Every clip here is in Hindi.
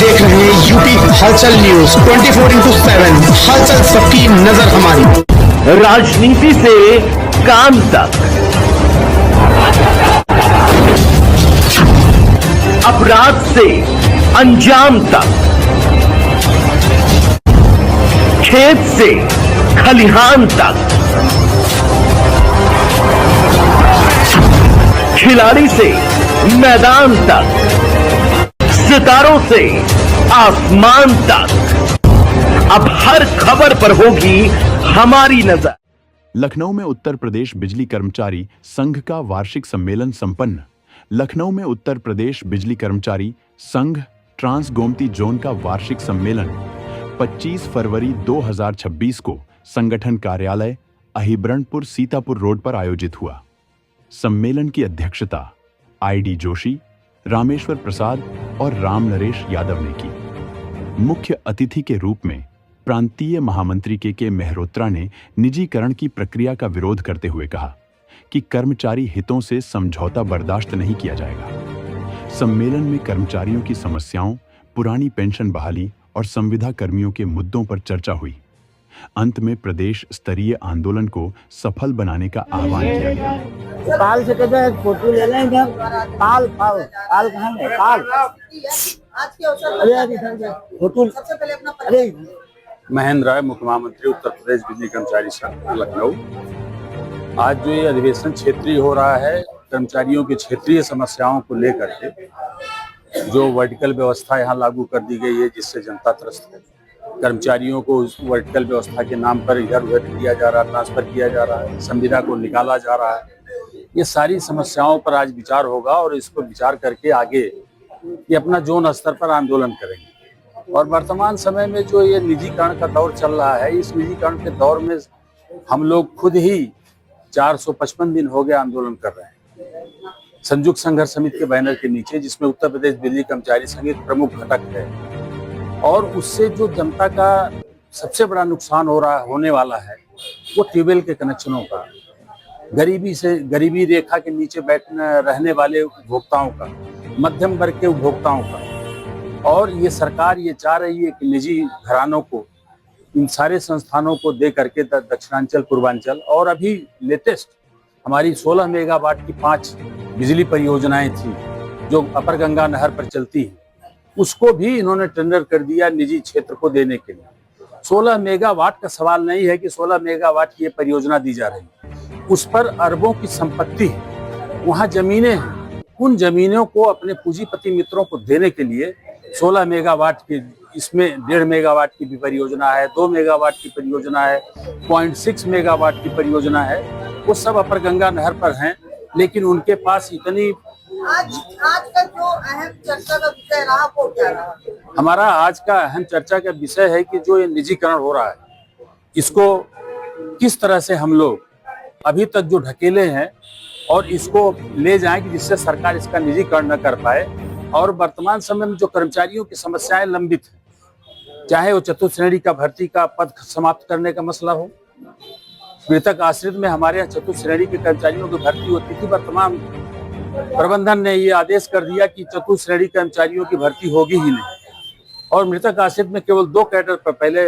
देख रहे हैं यूपी हलचल न्यूज 24/7। हलचल सबकी नजर हमारी। राजनीति से काम तक, अपराध से अंजाम तक, खेत से खलिहान तक, खिलाड़ी से मैदान तक, सितारों से आसमान तक, अब हर खबर पर होगी हमारी नजर। लखनऊ में उत्तर प्रदेश बिजली कर्मचारी संघ का वार्षिक सम्मेलन संपन्न। लखनऊ में उत्तर प्रदेश बिजली कर्मचारी संघ ट्रांस गोमती जोन का वार्षिक सम्मेलन 25 फरवरी 2026 को संगठन कार्यालय अहिबरणपुर सीतापुर रोड पर आयोजित हुआ। सम्मेलन की अध्यक्षता ID जोशी, रामेश्वर प्रसाद और राम नरेश यादव ने की। मुख्य अतिथि के रूप में प्रांतीय महामंत्री के मेहरोत्रा ने निजीकरण की प्रक्रिया का विरोध करते हुए कहा कि कर्मचारी हितों से समझौता बर्दाश्त नहीं किया जाएगा। सम्मेलन में कर्मचारियों की समस्याओं, पुरानी पेंशन बहाली और संविदा कर्मियों के मुद्दों पर चर्चा हुई। अंत में प्रदेश स्तरीय आंदोलन को सफल बनाने का आह्वान किया गया। पाल से कहते हैं फोटो ले लें इधर। पाल पाल पाल कहाँ है? पाल आज के अवसर पर फोटो सबसे पहले अपना अरे महेंद्र राय, मुख्य महामंत्री उत्तर प्रदेश बिजली कर्मचारी संघ लखनऊ। आज जो ये अधिवेशन क्षेत्रीय हो रहा है, कर्मचारियों की क्षेत्रीय समस्याओं को लेकर के जो वर्टिकल व्यवस्था यहाँ लागू कर दी गई है, जिससे जनता त्रस्त है। कर्मचारियों को उस वर्टिकल व्यवस्था के नाम पर इधर उधर किया जा रहा है, ट्रांसफर किया जा रहा है, संविदा को निकाला जा रहा है। ये सारी समस्याओं पर आज विचार होगा और इसको विचार करके आगे ये अपना जोन स्तर पर आंदोलन करेंगे। और वर्तमान समय में जो ये निजीकरण का दौर चल रहा है, इस निजीकरण के दौर में हम लोग खुद ही 455 दिन हो गए आंदोलन कर रहे हैं संयुक्त संघर्ष समिति के बैनर के नीचे, जिसमें उत्तर प्रदेश बिजली कर्मचारी संघ एक प्रमुख घटक है। और उससे जो जनता का सबसे बड़ा नुकसान होने वाला है वो ट्यूबवेल के कनेक्शनों का, गरीबी रेखा के नीचे रहने वाले उपभोक्ताओं का, मध्यम वर्ग के उपभोक्ताओं का। और ये सरकार ये चाह रही है कि निजी घरानों को, इन सारे संस्थानों को दे करके दक्षिणांचल, पूर्वांचल और अभी लेटेस्ट हमारी 16 मेगावाट की 5 बिजली परियोजनाएं थी जो अपर गंगा नहर पर चलती है, उसको भी इन्होंने टेंडर कर दिया निजी क्षेत्र को देने के लिए। 16 मेगावाट का सवाल नहीं है कि 16 मेगावाट की ये परियोजना दी जा रही है, उस पर अरबों की संपत्ति है, वहाँ जमीनें हैं। उन जमीनों को अपने पूंजीपति मित्रों को देने के लिए 16 मेगावाट की, इसमें 1.5 मेगावाट की भी परियोजना है, 2 मेगावाट की परियोजना है, 0.6 मेगावाट की परियोजना है, वो सब अपर गंगा नहर पर हैं। लेकिन उनके पास इतनी आज का जो अहम चर्चा का विषय रहा वो क्या रहा? हमारा आज का अहम चर्चा का विषय है कि जो ये निजीकरण हो रहा है, इसको किस तरह से हम लोग अभी तक जो ढकेले हैं और इसको ले जाएं कि जिससे सरकार इसका निजीकरण न कर पाए। और वर्तमान समय में जो कर्मचारियों की समस्याएं लंबित है, चाहे वो चतुर्थ श्रेणी का भर्ती का पद समाप्त करने का मसला हो, मृतक आश्रित में हमारे यहाँ चतुर्थ श्रेणी के कर्मचारियों की भर्ती होती थी, वर्तमान प्रबंधन ने ये आदेश कर दिया कि चतुर्थ श्रेणी कर्मचारियों की भर्ती होगी ही नहीं। और मृतक आश्रित में केवल 2 कैडर पर, पहले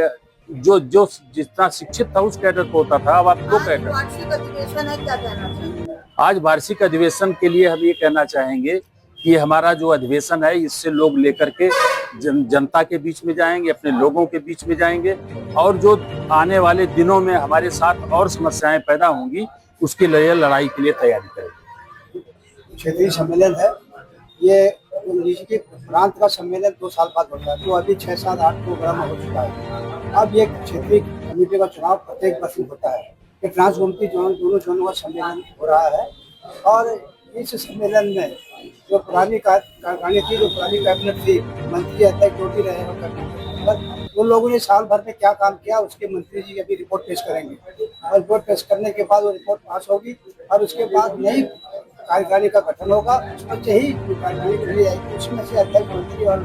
जो जितना शिक्षित था उस कैडर पर होता था, अब आप 2 कैडर। वार्षिक अधिवेशन है, क्या कहना चाहिए? आज वार्षिक अधिवेशन के लिए हम ये कहना चाहेंगे कि हमारा जो अधिवेशन है, इससे लोग लेकर के जनता के बीच में जाएंगे, अपने लोगों के बीच में जाएंगे और जो आने वाले दिनों में हमारे साथ और समस्याएं पैदा होंगी, उसके लिए लड़ाई के लिए तैयारी करेंगे। क्षेत्रीय सम्मेलन है ये, के प्रांत का सम्मेलन 2 साल बाद होता है, तो अभी 6, 7, 8 प्रोग्राम हो चुका है। अब ये क्षेत्रीय कमेटी का चुनाव प्रत्येक वर्ष होता है। ये ट्रांस गोमती जोन, दोनों जोनों का सम्मेलन हो रहा है। और इस सम्मेलन में जो पुरानी कार्यकारिणी थी, जो पुरानी कैबिनेट थी, मंत्री अध्यक्ष जो भी रहे हो कैबिनेट, उन लोगों ने साल भर में क्या काम किया, उसके मंत्री जी अभी रिपोर्ट पेश करेंगे। और रिपोर्ट पेश करने के बाद वो रिपोर्ट पास होगी और उसके बाद नई कार्यकारिणी का गठन होगा। उसमें से ही कार्यकारिणी चुनी जाएगी, उसमें से अध्यक्ष, मंत्री और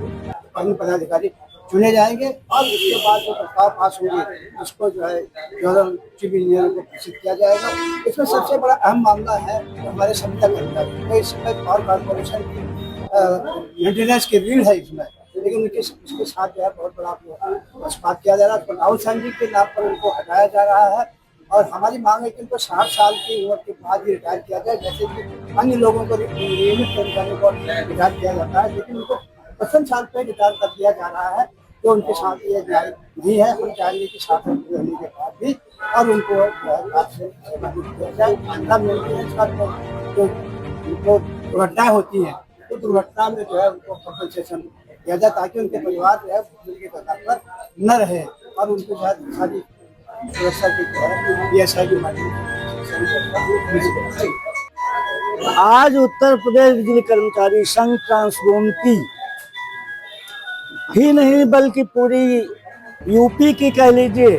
अन्य पदाधिकारी चुने जाएंगे। और उसके बाद जो प्रस्ताव पास होंगे उसको जो है चीफ इंजीनियर को प्रेषित किया जाएगा। इसमें सबसे बड़ा अहम मामला है हमारे संविदा कर्मचारी। तो इस समय पावर कॉर्पोरेशन की मेंटेनेंस की ऋण है इसमें, लेकिन उसके साथ जो है बहुत बड़ा पक्षपात किया जा रहा है। राहुल गांधी के नाम पर उनको हटाया जा रहा है और हमारी मांग है कि उनको 60 साल की उम्र के बाद ही रिटायर किया जाए, जैसे कि अन्य लोगों को नियमित कर्मचारियों को रिटायर किया जाता है, लेकिन उनको 55 साल पर रिटायर कर दिया जा रहा है। तो उनके साथ ये न्याय नहीं है। हम चाहेंगे कि 60 रहने के बाद भी और उनको दिया जाए। तब मेंटेनेंस का जो दुर्घटनाएं होती हैं तो दुर्घटना में जो है उनको कंपनसेशन दिया जाए, ताकि उनके परिवार जो है बिजली के कगार पर न रहे और उनको जो है सारी सुरक्षा की जो है PSI की माध्यम से। आज उत्तर प्रदेश बिजली कर्मचारी संघ ट्रांसगोमती ही नहीं बल्कि पूरी यूपी की कह लीजिए,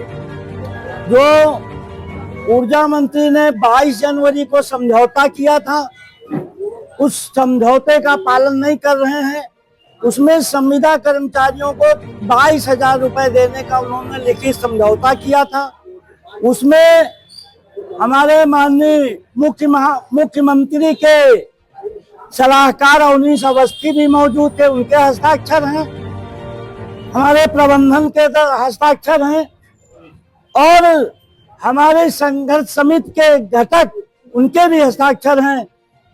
जो ऊर्जा मंत्री ने 22 जनवरी को समझौता किया था, उस समझौते का पालन नहीं कर रहे हैं। उसमें संविदा कर्मचारियों को 22,000 रुपए देने का उन्होंने लिखित समझौता किया था। उसमें हमारे माननीय मुख्यमंत्री के सलाहकार अवनीश अवस्थी भी मौजूद थे, उनके हस्ताक्षर हैं, हमारे प्रबंधन के हस्ताक्षर हैं और हमारे संघर्ष समिति के घटक उनके भी हस्ताक्षर हैं।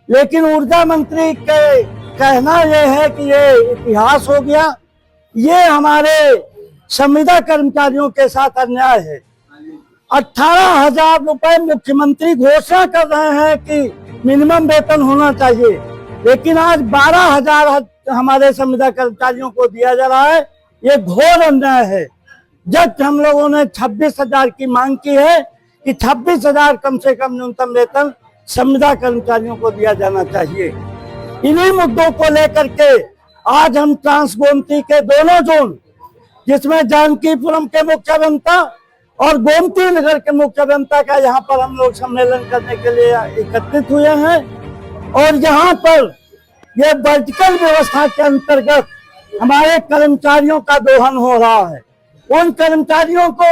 लेकिन ऊर्जा मंत्री के कहना यह है कि ये इतिहास हो गया, ये हमारे संविदा कर्मचारियों के साथ अन्याय है। 18,000 रुपए मुख्यमंत्री घोषणा कर रहे हैं कि मिनिमम वेतन होना चाहिए, लेकिन आज 12,000 हमारे संविदा कर्मचारियों को दिया जा रहा है। ये घोर अन्याय है। जब हम लोगों ने 26,000 की मांग की है कि 26,000 कम से कम न्यूनतम वेतन संविदा कर्मचारियों को दिया जाना चाहिए। इन्हीं मुद्दों को लेकर के आज हम ट्रांसगोमती के दोनों जोन, जिसमें जानकीपुरम के मुख्य अभियंता और गोमती नगर के मुख्य अभियंता का यहाँ पर हम लोग सम्मेलन करने के लिए एकत्रित हुए हैं और यहाँ पर यह वर्टिकल व्यवस्था के अंतर्गत हमारे कर्मचारियों का दोहन हो रहा है। उन कर्मचारियों को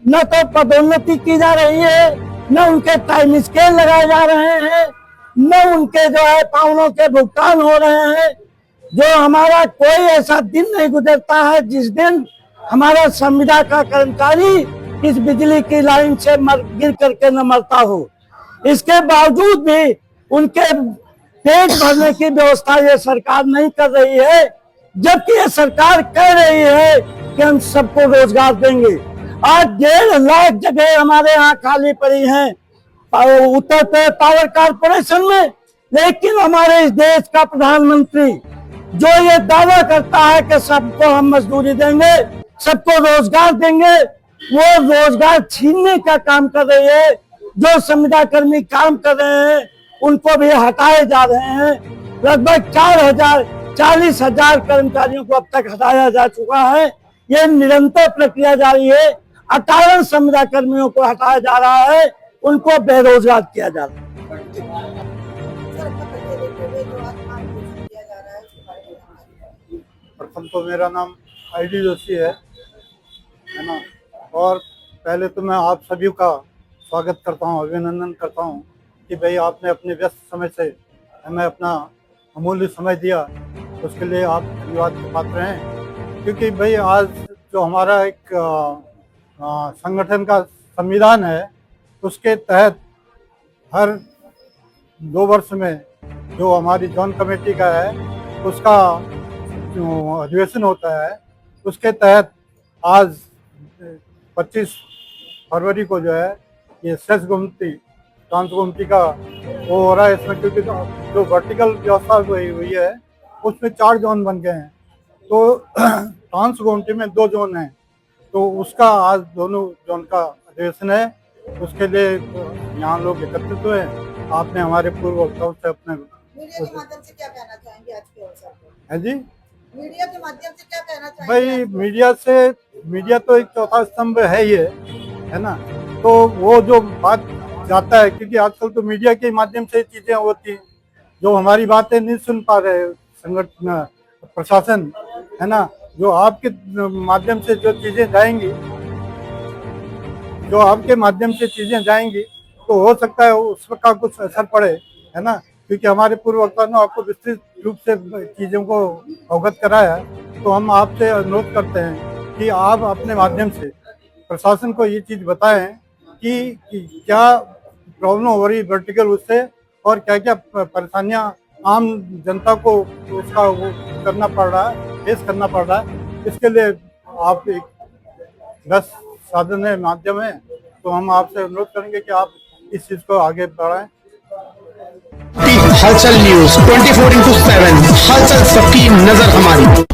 न तो पदोन्नति की जा रही है, न उनके टाइम स्केल लगाए जा रहे हैं, न उनके जो है पावनों के भुगतान हो रहे हैं। जो हमारा कोई ऐसा दिन नहीं गुजरता है जिस दिन हमारा संविदा का कर्मचारी इस बिजली की लाइन से गिर करके न मरता हो। इसके बावजूद भी उनके पेट भरने की व्यवस्था ये सरकार नहीं कर रही है, जबकि ये सरकार कह रही है कि हम सबको रोजगार देंगे। आज 1.5 लाख जगह हमारे यहाँ खाली पड़ी हैं उत्तर प्रदेश पावर कारपोरेशन में, लेकिन हमारे इस देश का प्रधानमंत्री जो ये दावा करता है कि सबको हम मजदूरी देंगे, सबको रोजगार देंगे, वो रोजगार छीनने का काम कर रही है। जो संविदा कर्मी काम कर रहे हैं उनको भी हटाए जा रहे हैं। लगभग 40,000 कर्मचारियों को अब तक हटाया जा चुका है। ये निरंतर प्रक्रिया जारी है। 58 संविदा कर्मियों को हटाया जा रहा है, उनको बेरोजगार किया जा रहा है। प्रथम तो मेरा नाम ID जोशी है ना, और पहले तो मैं आप सभी का स्वागत करता हूं, अभिनंदन करता हूं कि भाई आपने अपने व्यस्त समय से हमें अपना अमूल्य समय दिया, उसके लिए आप धन्यवाद के पात्र हैं। क्योंकि भाई आज जो हमारा एक संगठन का संविधान है, उसके तहत हर 2 वर्ष में जो हमारी जोन कमेटी का है उसका जो अधिवेशन होता है, उसके तहत आज 25 फरवरी को जो है ये सेस गोमती ट्रांसगोमती का वो हो रहा है इसमें। क्योंकि जो वर्टिकल व्यवस्था हुई है उसमें 4 जोन बन गए हैं, तो ट्रांसगोमती में 2 जोन हैं, तो उसका आज दोनों जोन का अधिवेशन है। उसके लिए यहाँ लोग एकत्रित हुए। आपने हमारे पूर्व वक्ताओं से अपने मीडिया के माध्यम से क्या कहना चाहेंगे आज के अवसर पर? है जी, मीडिया के माध्यम से क्या कहना चाहेंगे? भाई मीडिया तो एक चौथा स्तंभ है ही है ना, तो वो जो बात जाता है, क्योंकि आजकल तो मीडिया के माध्यम से चीजें होती हैं, जो हमारी बातें नहीं सुन पा रहे संगठन प्रशासन है ना, जो आपके माध्यम से जो चीजें जाएंगी, तो हो सकता है उसका कुछ असर पड़े, है ना। क्योंकि हमारे पूर्व वक्ता ने आपको विस्तृत रूप से चीजों को अवगत कराया, तो हम आपसे अनुरोध करते हैं कि आप अपने माध्यम से प्रशासन को ये चीज़ बताएं कि क्या प्रॉब्लम हो रही वर्टिकल उससे और क्या क्या परेशानियां आम जनता को उसका वो करना पड़ रहा है, फेस करना पड़ रहा है। इसके लिए आप एक 10 साधन है, माध्यम है, तो हम आपसे अनुरोध करेंगे कि आप इस चीज़ को आगे बढ़ाएं। हलचल न्यूज 24x7 हलचल सबकी नजर हमारी।